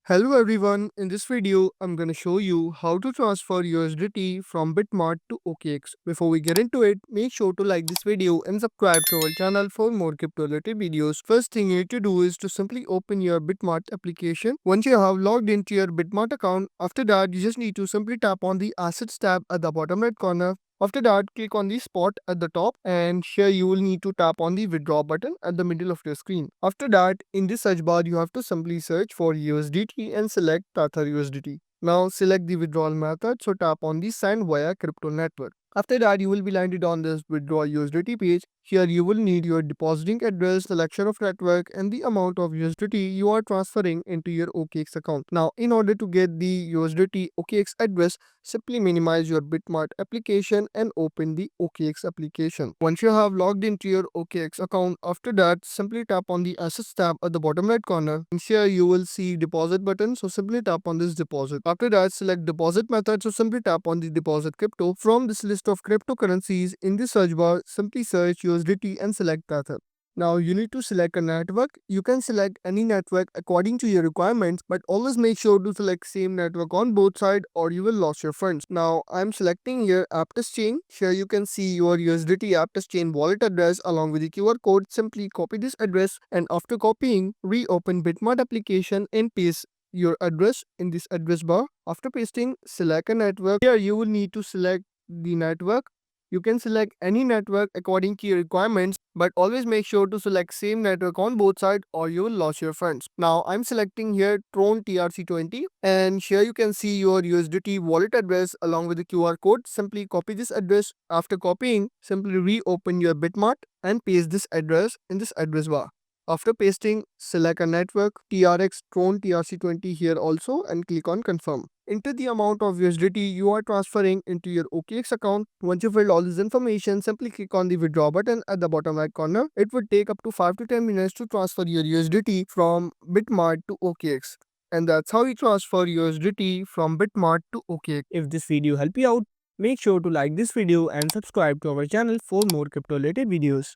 Hello everyone, in this video I'm gonna show you how to transfer USDT from Bitmart to OKX. Before we get into it, make sure to like this video and subscribe to our channel for more crypto related videos. First thing you need to do is to simply open your Bitmart application. Once you have logged into your Bitmart account, after that you just need to simply tap on the Assets tab at the bottom right corner. After that, click on the spot at the top, and here you will need to tap on the withdraw button at the middle of your screen. After that, in the search bar, you have to simply search for USDT and select Tether USDT. Now select the withdrawal method, so tap on the send via crypto network. After that, you will be landed on this withdraw USDT page. Here you will need your depositing address, selection of network, and the amount of USDT you are transferring into your OKX account. Now, in order to get the USDT OKX address, simply minimize your Bitmart application and open the OKX application. Once you have logged into your OKX account, after that, simply tap on the Assets tab at the bottom right corner. And here you will see deposit button, so simply tap on this deposit. After that, select deposit method, so simply tap on the deposit crypto. From this list of cryptocurrencies in the search bar, simply search USDT and select Tether. Now you need to select a network. You can select any network according to your requirements, but always make sure to select same network on both sides or you will lose your funds. Now I'm selecting here Aptos chain. Here you can see your USDT Aptos chain wallet address along with the QR code. Simply copy this address, and after copying, reopen Bitmart application and paste your address in this address bar. After pasting, select a network. Here you will need to select the network. You can select any network according to your requirements, but always make sure to select same network on both sides or you will lose your funds. Now I'm selecting here Tron TRC20, and here you can see your USDT wallet address along with the QR code. Simply copy this address. After copying, simply reopen your Bitmart and paste this address in this address bar. After pasting, select a network TRX Tron TRC20 here also and click on confirm. Enter the amount of USDT you are transferring into your OKX account. Once you fill all this information, simply click on the withdraw button at the bottom right corner. It would take up to 5 to 10 minutes to transfer your USDT from Bitmart to OKX. And that's how you transfer USDT from Bitmart to OKX. If this video helped you out, make sure to like this video and subscribe to our channel for more crypto related videos.